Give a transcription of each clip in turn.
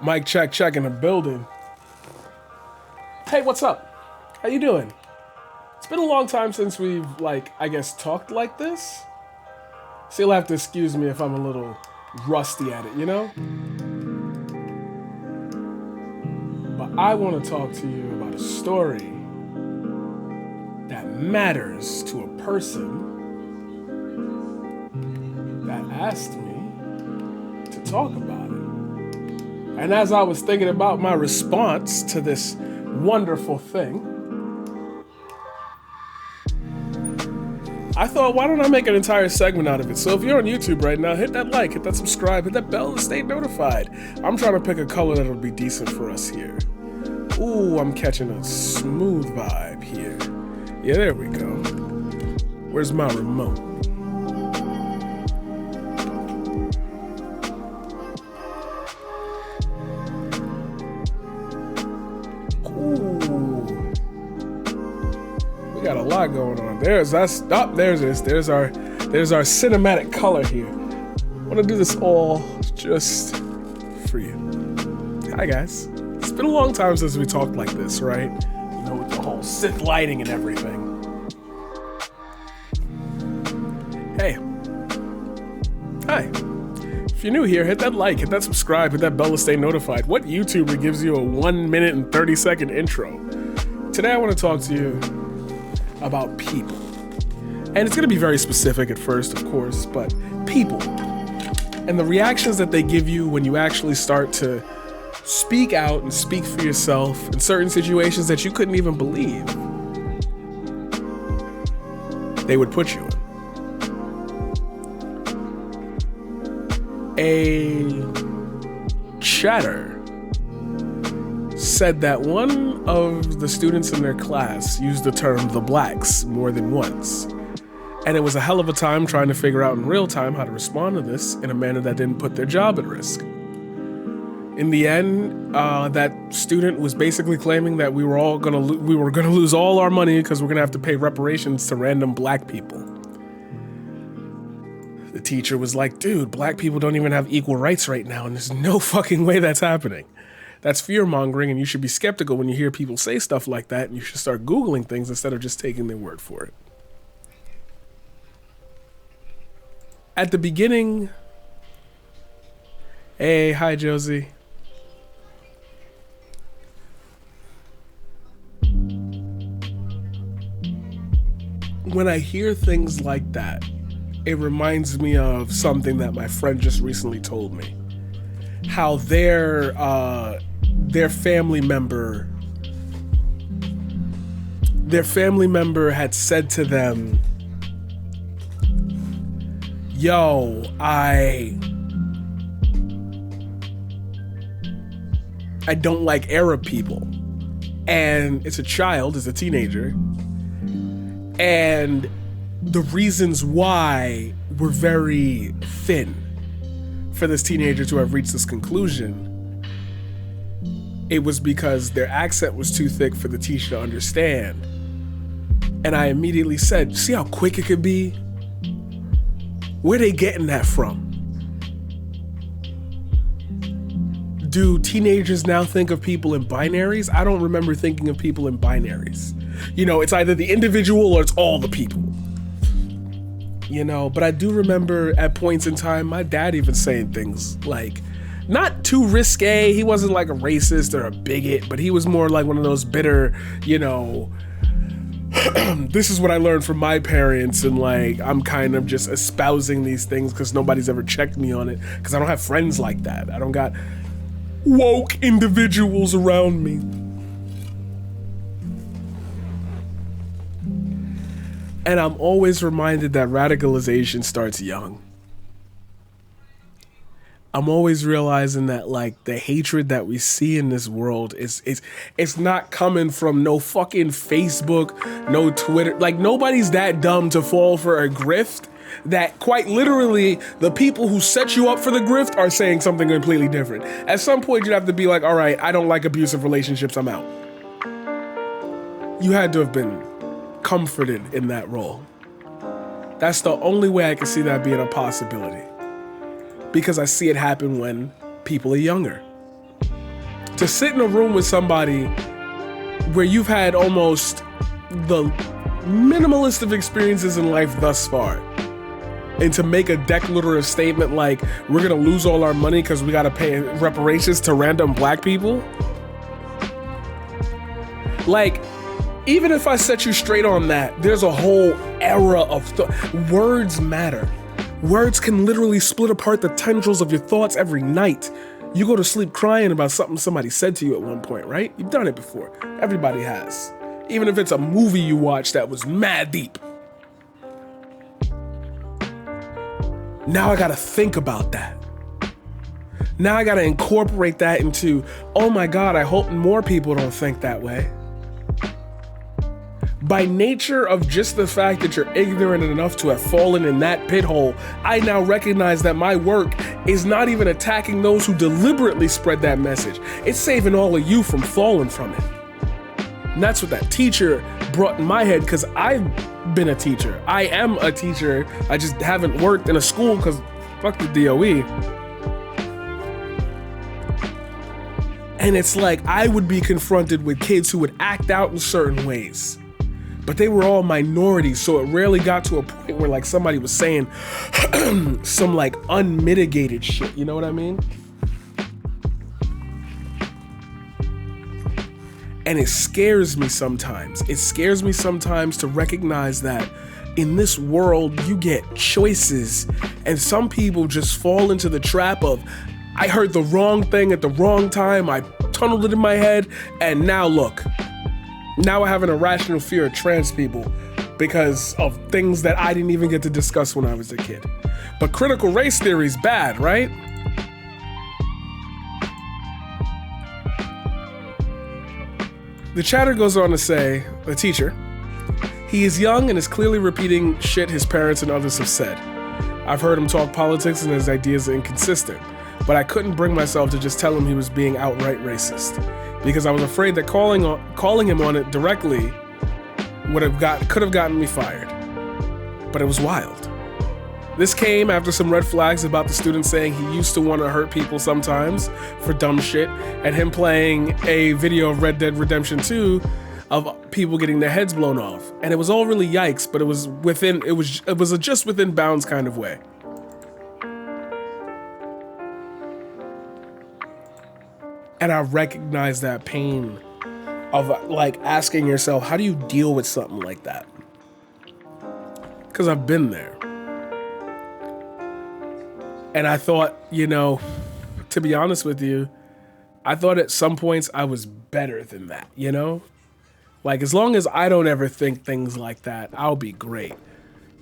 Mic check, check in the building. Hey, what's up? How you doing? It's been a long time since we've, I guess, talked like this. So you'll have to excuse me if I'm a little rusty at it, you know? But I want to talk to you about a story that matters to a person that asked me to talk about it. And as I was thinking about my response to this wonderful thing, I thought, why don't I make an entire segment out of it? So if you're on YouTube right now, hit that like, hit that subscribe, hit that bell to stay notified. I'm trying to pick a color that'll be decent for us here. Ooh, I'm catching a smooth vibe here. Yeah, there we go. Where's my remote? Got a lot going on. There's us. Oh, there's this. There's our cinematic color here. I want to do this all just for you. Hi guys. It's been a long time since we talked like this, right? You know, with the whole Sith lighting and everything. Hey. Hi. If you're new here, hit that like, hit that subscribe, hit that bell to stay notified. What YouTuber gives you a 1 minute and 30-second intro? Today I want to talk to you about people. And it's going to be very specific at first, of course, but people. And the reactions that they give you when you actually start to speak out and speak for yourself in certain situations that you couldn't even believe they would put you in. A chatter said that one of the students in their class used the term the blacks more than once. And it was a hell of a time trying to figure out in real time how to respond to this in a manner that didn't put their job at risk. In the end, that student was basically claiming that we were gonna lose all our money because we're gonna have to pay reparations to random black people. The teacher was like, dude, black people don't even have equal rights right now, and there's no fucking way that's happening. That's fear-mongering, and you should be skeptical when you hear people say stuff like that, and you should start Googling things instead of just taking their word for it. At the beginning... Hey, hi, Josie. When I hear things like that, it reminds me of something that my friend just recently told me. How their family member had said to them, yo, I don't like Arab people. And it's a child, it's a teenager. And the reasons why were very thin for this teenager to have reached this conclusion. It was because their accent was too thick for the teacher to understand. And I immediately said, see how quick it could be? Where are they getting that from? Do teenagers now think of people in binaries? I don't remember thinking of people in binaries. You know, it's either the individual or it's all the people. You know, but I do remember at points in time, my dad even saying things like, not too risque, he wasn't like a racist or a bigot, but he was more like one of those bitter, you know, this is what I learned from my parents, and like, I'm kind of just espousing these things because nobody's ever checked me on it, because I don't have friends like that. I don't got woke individuals around me. And I'm always reminded that radicalization starts young. I'm always realizing that like the hatred that we see in this world it's not coming from no fucking Facebook, no Twitter. Like nobody's that dumb to fall for a grift that quite literally the people who set you up for the grift are saying something completely different. At some point you'd have to be like, all right, I don't like abusive relationships, I'm out. You had to have been comforted in that role. That's the only way I can see that being a possibility. Because I see it happen when people are younger. To sit in a room with somebody where you've had almost the minimalist of experiences in life thus far, and to make a declarative statement like, we're gonna lose all our money because we gotta pay reparations to random black people. Like, even if I set you straight on that, there's a whole era of words matter. Words can literally split apart the tendrils of your thoughts every night. You go to sleep crying about something somebody said to you at one point, right? You've done it before. Everybody has. Even if it's a movie you watched that was mad deep. Now I gotta think about that. Now I gotta incorporate that into, oh my God, I hope more people don't think that way. By nature of just the fact that you're ignorant enough to have fallen in that pit hole, I now recognize that my work is not even attacking those who deliberately spread that message. It's saving all of you from falling from it. And that's what that teacher brought in my head, because I've been a teacher. I am a teacher. I just haven't worked in a school because fuck the DOE. And it's like I would be confronted with kids who would act out in certain ways, but they were all minorities, so it rarely got to a point where like somebody was saying some like unmitigated shit, you know what I mean? And it scares me sometimes. It scares me sometimes to recognize that in this world, you get choices, and some people just fall into the trap of, I heard the wrong thing at the wrong time, I tunneled it in my head, and now look. Now I have an irrational fear of trans people because of things that I didn't even get to discuss when I was a kid. But critical race theory is bad, right? The chatter goes on to say, the teacher, he is young and is clearly repeating shit his parents and others have said. I've heard him talk politics and his ideas are inconsistent, but I couldn't bring myself to just tell him he was being outright racist because I was afraid that calling him on it directly could have gotten me fired. But it was wild. This came after some red flags about the student saying he used to want to hurt people sometimes for dumb shit, and him playing a video of Red Dead Redemption 2 of people getting their heads blown off. And it was all really yikes, but it was a just within bounds kind of way. And I recognize that pain of like asking yourself, how do you deal with something like that? Because I've been there. And I thought, to be honest with you, I thought at some points I was better than that, Like, as long as I don't ever think things like that, I'll be great.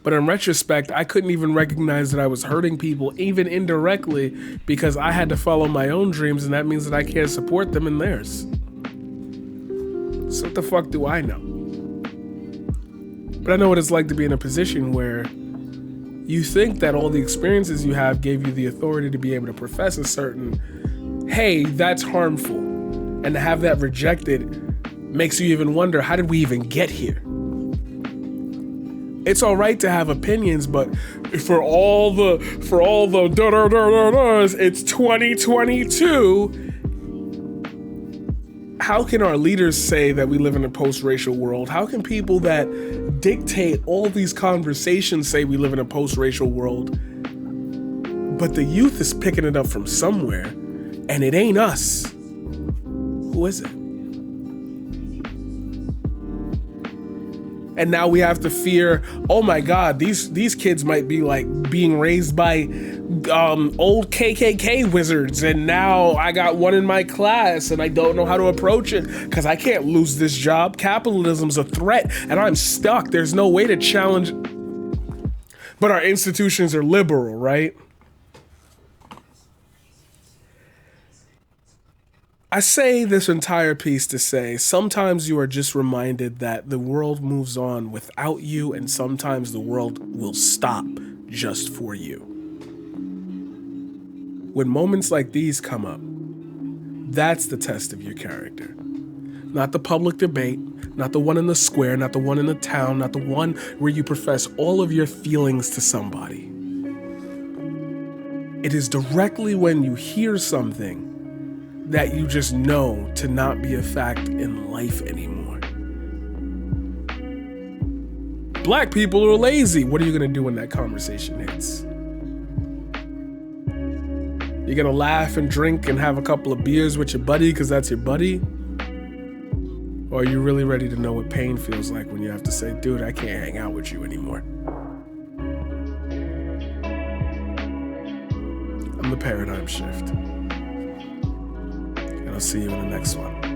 But in retrospect, I couldn't even recognize that I was hurting people, even indirectly, because I had to follow my own dreams, and that means that I can't support them in theirs. So what the fuck do I know? But I know what it's like to be in a position where you think that all the experiences you have gave you the authority to be able to profess a certain, hey, that's harmful. And to have that rejected makes you even wonder, how did we even get here? It's all right to have opinions, but for all the da-da-da-da-das, it's 2022. How can our leaders say that we live in a post-racial world? How can people that dictate all these conversations say we live in a post-racial world? But the youth is picking it up from somewhere, and it ain't us. Who is it? And now we have to fear, oh my God, these kids might be like being raised by old KKK wizards, and now I got one in my class and I don't know how to approach it because I can't lose this job. Capitalism's a threat and I'm stuck. There's no way to challenge. But our institutions are liberal, right? I say this entire piece to say, sometimes you are just reminded that the world moves on without you, and sometimes the world will stop just for you. When moments like these come up, that's the test of your character. Not the public debate, not the one in the square, not the one in the town, not the one where you profess all of your feelings to somebody. It is directly when you hear something that you just know to not be a fact in life anymore. Black people are lazy. What are you gonna do when that conversation hits? You're gonna laugh and drink and have a couple of beers with your buddy because that's your buddy? Or are you really ready to know what pain feels like when you have to say, dude, I can't hang out with you anymore? I'm the Paradigm Shift. And I'll see you in the next one.